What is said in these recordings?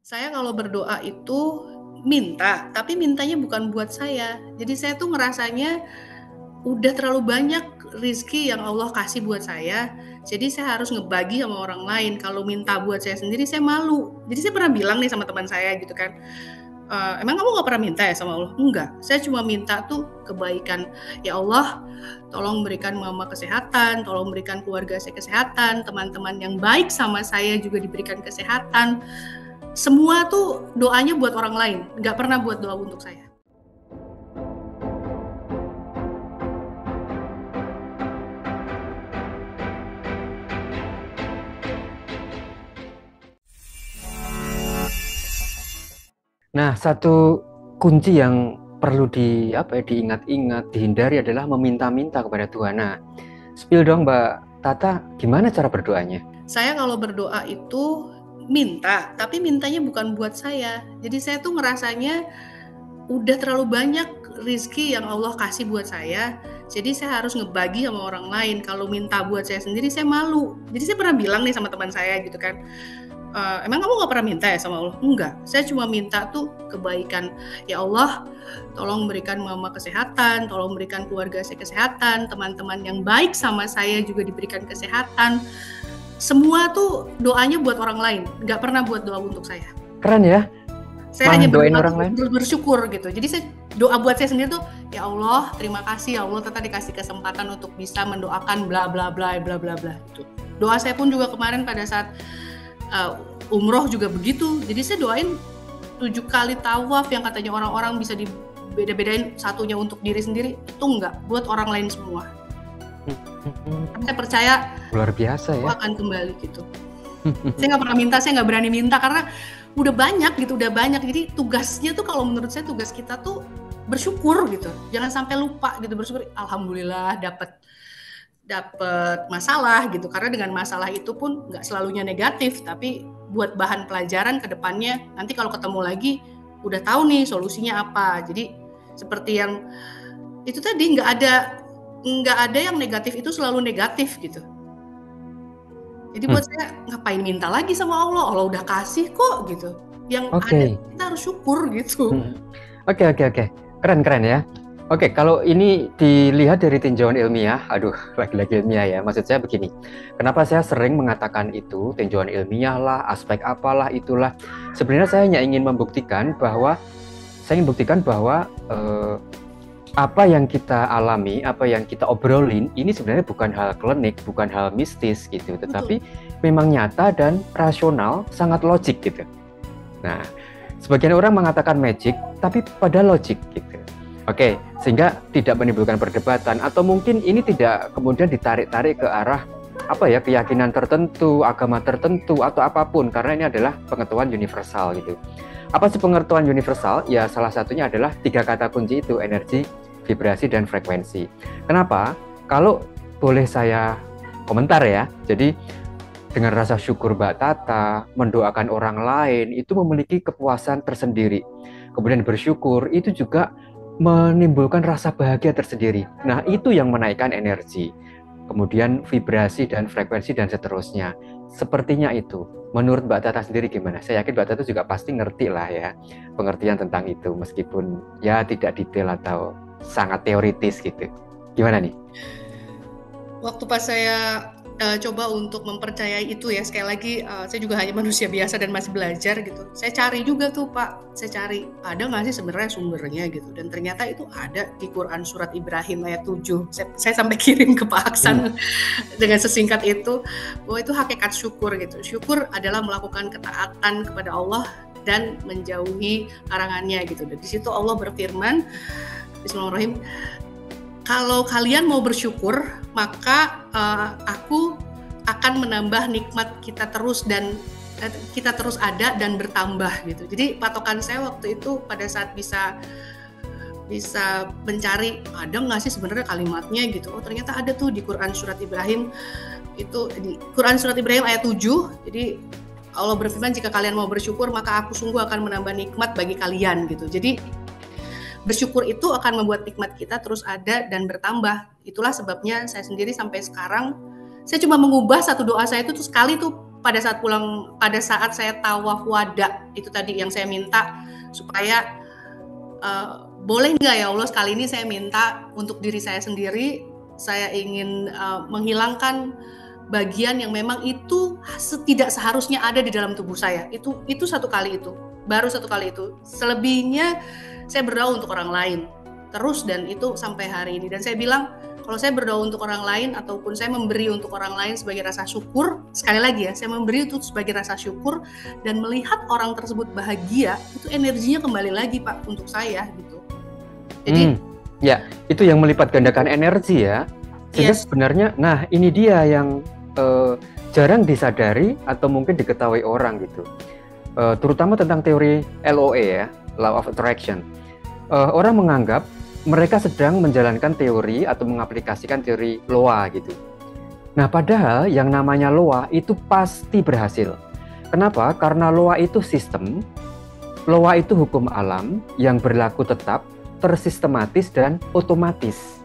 Saya kalau berdoa itu minta, tapi mintanya bukan buat saya. Jadi saya tuh ngerasanya udah terlalu banyak rizki yang Allah kasih buat saya. Jadi saya harus ngebagi sama orang lain. Kalau minta buat saya sendiri saya malu. Jadi saya pernah bilang nih sama teman saya gitu kan, emang kamu gak pernah minta ya sama Allah? Enggak, saya cuma minta tuh kebaikan. Ya Allah, tolong berikan mama kesehatan, tolong berikan keluarga saya kesehatan, teman-teman yang baik sama saya juga diberikan kesehatan. Semua tuh doanya buat orang lain, nggak pernah buat doa untuk saya. Nah, satu kunci yang perlu diingat-ingat, dihindari adalah meminta-minta kepada Tuhan. Nah, spill dong Mbak Tata, gimana cara berdoanya? Saya kalau berdoa itu minta, tapi mintanya bukan buat saya. Jadi saya tuh ngerasanya udah terlalu banyak rizki yang Allah kasih buat saya. Jadi saya harus ngebagi sama orang lain. Kalau minta buat saya sendiri saya malu. Jadi saya pernah bilang nih sama teman saya gitu kan, emang kamu gak pernah minta ya sama Allah? Enggak, saya cuma minta tuh kebaikan. Ya Allah, tolong berikan mama kesehatan, tolong berikan keluarga saya kesehatan, teman-teman yang baik sama saya juga diberikan kesehatan. Semua tuh doanya buat orang lain, nggak pernah buat doa untuk saya. Keren ya? Saya hanya doain orang lain. bersyukur gitu. Jadi saya doa buat saya sendiri tuh, ya Allah, terima kasih ya Allah, Tata dikasih kesempatan untuk bisa mendoakan bla bla bla bla bla bla gitu. Doa saya pun juga kemarin pada saat umroh juga begitu. Jadi saya doain 7 kali tawaf yang katanya orang-orang bisa dibeda-bedain, satunya untuk diri sendiri, itu enggak, buat orang lain semua. Saya percaya luar biasa ya, akan kembali gitu. Saya nggak pernah minta, saya nggak berani minta karena udah banyak. Jadi tugasnya tuh kalau menurut saya tugas kita tuh bersyukur gitu. Jangan sampai lupa gitu bersyukur. Alhamdulillah dapat masalah gitu, karena dengan masalah itu pun nggak selalunya negatif, tapi buat bahan pelajaran ke depannya. Nanti kalau ketemu lagi udah tahu nih solusinya apa. Jadi seperti yang itu tadi, nggak ada yang negatif itu selalu negatif gitu. Jadi buat saya ngapain minta lagi sama Allah? Allah udah kasih kok gitu. Yang ada kita harus syukur gitu. Oke. Keren ya. Oke, kalau ini dilihat dari tinjauan ilmiah, lagi-lagi ilmiah ya, maksud saya begini, kenapa saya sering mengatakan itu, tinjauan ilmiah lah, aspek apalah, itulah, sebenarnya saya hanya ingin membuktikan bahwa, apa yang kita alami, apa yang kita obrolin, ini sebenarnya bukan hal klinik, bukan hal mistis gitu, tetapi memang nyata dan rasional, sangat logik gitu. Nah, sebagian orang mengatakan magic, tapi pada logik gitu. Oke, sehingga tidak menimbulkan perdebatan, atau mungkin ini tidak kemudian ditarik-tarik ke arah keyakinan tertentu, agama tertentu, atau apapun, karena ini adalah pengetahuan universal gitu. Apa sih pengetahuan universal? Ya salah satunya adalah 3 kata kunci itu, energi, vibrasi, dan frekuensi. Kenapa? Kalau boleh saya komentar ya, jadi dengan rasa syukur Mbak Tata, mendoakan orang lain, itu memiliki kepuasan tersendiri. Kemudian bersyukur, itu juga menimbulkan rasa bahagia tersendiri. Nah, itu yang menaikkan energi. Kemudian vibrasi dan frekuensi dan seterusnya. Sepertinya itu. Menurut Mbak Tata sendiri gimana? Saya yakin Mbak Tata juga pasti ngerti lah ya pengertian tentang itu, meskipun ya tidak detail atau sangat teoritis gitu. Gimana nih? Waktu pas saya coba untuk mempercayai itu ya, sekali lagi saya juga hanya manusia biasa dan masih belajar gitu. Saya cari juga tuh Pak, saya cari ada nggak sih sebenarnya sumbernya gitu, dan ternyata itu ada di Quran Surat Ibrahim ayat 7. Saya sampai kirim ke Pak Aksan dengan sesingkat itu, bahwa itu hakikat syukur gitu. Syukur adalah melakukan ketaatan kepada Allah dan menjauhi larangannya gitu. Dan di situ Allah berfirman, Bismillahirrahmanirrahim, kalau kalian mau bersyukur, maka aku akan menambah nikmat kita terus, dan kita terus ada dan bertambah gitu. Jadi patokan saya waktu itu pada saat bisa mencari ada nggak sih sebenarnya kalimatnya gitu. Oh ternyata ada tuh di Quran Surat Ibrahim, itu di Quran Surat Ibrahim ayat 7. Jadi Allah berfirman, jika kalian mau bersyukur maka aku sungguh akan menambah nikmat bagi kalian gitu. Jadi bersyukur itu akan membuat nikmat kita terus ada dan bertambah. Itulah sebabnya saya sendiri sampai sekarang, saya cuma mengubah satu doa saya itu tuh sekali tuh pada saat saya tawaf wada itu tadi yang saya minta supaya boleh nggak ya Allah, sekali ini saya minta untuk diri saya sendiri, saya ingin menghilangkan bagian yang memang itu tidak seharusnya ada di dalam tubuh saya. Itu satu kali itu, baru satu kali itu. Selebihnya saya berdoa untuk orang lain terus, dan itu sampai hari ini. Dan saya bilang kalau saya berdoa untuk orang lain ataupun saya memberi untuk orang lain sebagai rasa syukur, sekali lagi ya, saya memberi itu sebagai rasa syukur dan melihat orang tersebut bahagia, itu energinya kembali lagi Pak untuk saya gitu. Jadi ya, itu yang melipat gandakan energi ya. Sehingga sebenarnya, nah ini dia yang jarang disadari atau mungkin diketahui orang gitu. Terutama tentang teori LOA ya, Law of Attraction. Orang menganggap mereka sedang menjalankan teori atau mengaplikasikan teori LOA gitu. Nah, padahal yang namanya LOA itu pasti berhasil. Kenapa? Karena LOA itu sistem, LOA itu hukum alam yang berlaku tetap, tersistematis dan otomatis.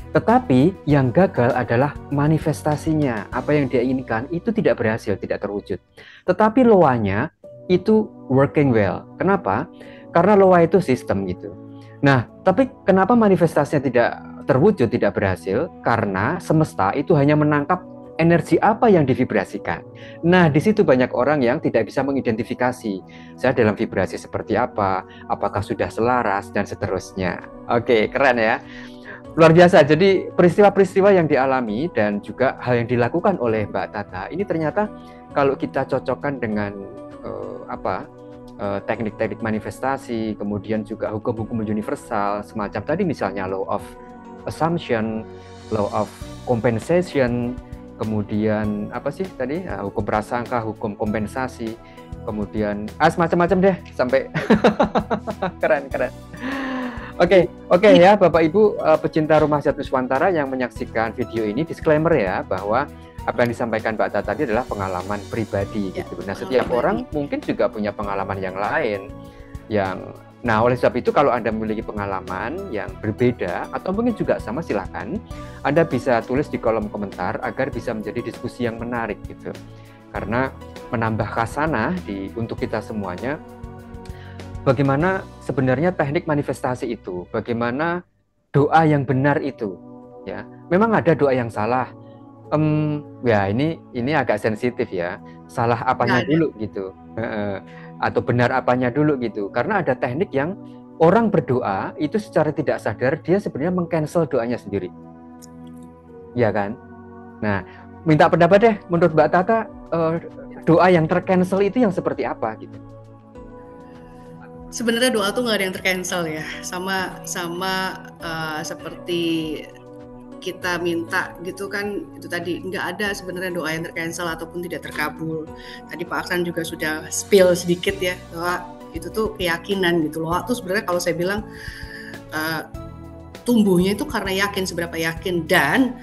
Tetapi yang gagal adalah manifestasinya. Apa yang dia inginkan itu tidak berhasil, tidak terwujud. Tetapi LOA-nya itu working well. Kenapa? Karena LOA itu sistem gitu. Nah, tapi kenapa manifestasinya tidak terwujud, tidak berhasil? Karena semesta itu hanya menangkap energi apa yang divibrasikan. Nah, di situ banyak orang yang tidak bisa mengidentifikasi saya dalam vibrasi seperti apa, apakah sudah selaras, dan seterusnya. Oke, keren ya. Luar biasa. Jadi peristiwa-peristiwa yang dialami dan juga hal yang dilakukan oleh Mbak Tata ini ternyata kalau kita cocokkan dengan teknik-teknik manifestasi, kemudian juga hukum-hukum universal semacam tadi misalnya law of assumption, law of compensation, kemudian apa sih tadi hukum prasangka, hukum kompensasi, kemudian semacam-macam deh sampai keren. Oke ya Bapak Ibu pecinta Rumah Sehat Nuswantara yang menyaksikan video ini, disclaimer ya bahwa apa yang disampaikan Mbak Tata tadi adalah pengalaman pribadi gitu. Nah, setiap orang mungkin juga punya pengalaman yang lain nah oleh sebab itu kalau Anda memiliki pengalaman yang berbeda atau mungkin juga sama, silakan Anda bisa tulis di kolom komentar agar bisa menjadi diskusi yang menarik gitu. Karena menambah khasanah untuk kita semuanya. Bagaimana sebenarnya teknik manifestasi itu? Bagaimana doa yang benar itu? Ya, memang ada doa yang salah. Ya ini agak sensitif ya. Salah apanya dulu gitu, atau benar apanya dulu gitu. Karena ada teknik yang orang berdoa itu secara tidak sadar dia sebenarnya meng-cancel doanya sendiri. Ya kan? Nah, minta pendapat deh. Menurut Mbak Tata, doa yang tercancel itu yang seperti apa gitu? Sebenarnya doa tuh nggak ada yang tercancel ya, sama seperti kita minta gitu kan, itu tadi nggak ada sebenarnya doa yang tercancel ataupun tidak terkabul. Tadi Pak Aksan juga sudah spill sedikit ya, bahwa itu tuh keyakinan gitu loh. Tuh sebenarnya kalau saya bilang tumbuhnya itu karena yakin, seberapa yakin. Dan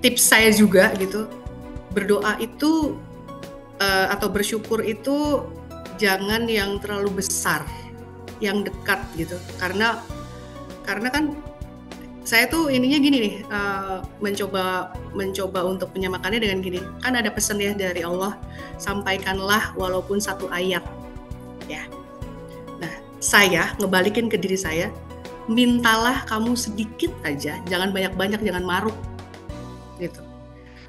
tips saya juga gitu, berdoa itu atau bersyukur itu jangan yang terlalu besar, yang dekat gitu. Karena kan saya tuh ininya gini nih, mencoba untuk menyamakannya dengan gini. Kan ada pesan ya dari Allah, sampaikanlah walaupun satu ayat. Ya. Nah, saya ngebalikin ke diri saya, mintalah kamu sedikit aja, jangan banyak-banyak, jangan maruk. Gitu.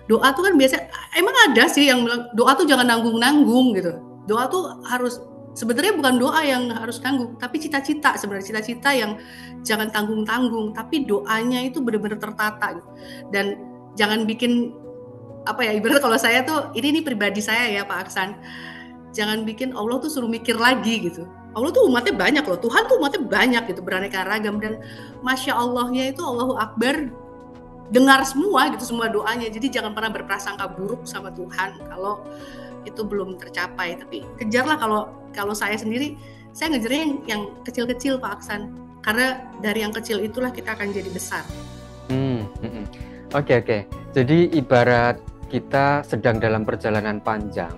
Doa tuh kan biasa, emang ada sih yang bilang doa tuh jangan nanggung-nanggung gitu. Doa tuh harus, sebenarnya bukan doa yang harus tanggung, tapi cita-cita sebenarnya, cita-cita yang jangan tanggung-tanggung, tapi doanya itu benar-benar tertata gitu. Dan jangan bikin ibarat kalau saya tuh ini pribadi saya ya Pak Aksan, jangan bikin Allah tuh suruh mikir lagi gitu. Allah tuh umatnya banyak loh, Tuhan tuh umatnya banyak gitu, beraneka ragam, dan Masya Allahnya itu Allahu Akbar, dengar semua gitu, semua doanya. Jadi jangan pernah berprasangka buruk sama Tuhan kalau itu belum tercapai. Tapi kejarlah, kalau saya sendiri, saya ngejarnya yang kecil-kecil Pak Aksan, karena dari yang kecil itulah kita akan jadi besar. Oke. Jadi ibarat kita sedang dalam perjalanan panjang,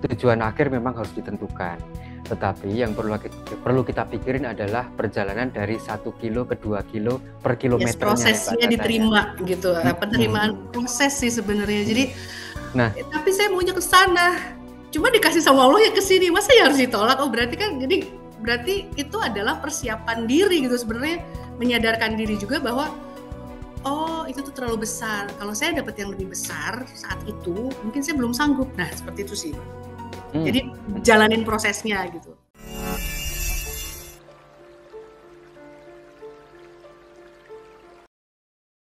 tujuan akhir memang harus ditentukan. Tetapi yang perlu kita pikirin adalah perjalanan dari 1 kilo ke 2 kilo per kilometernya. Prosesnya diterima gitu, penerimaan proses sih sebenarnya. Jadi Tapi saya maunya ke sana. Cuma dikasih sama Allah ya ke sini. Masa ya harus ditolak? Oh, berarti itu adalah persiapan diri gitu sebenarnya, menyadarkan diri juga bahwa oh, itu tuh terlalu besar. Kalau saya dapat yang lebih besar saat itu, mungkin saya belum sanggup. Nah, seperti itu sih. Jadi jalanin prosesnya gitu.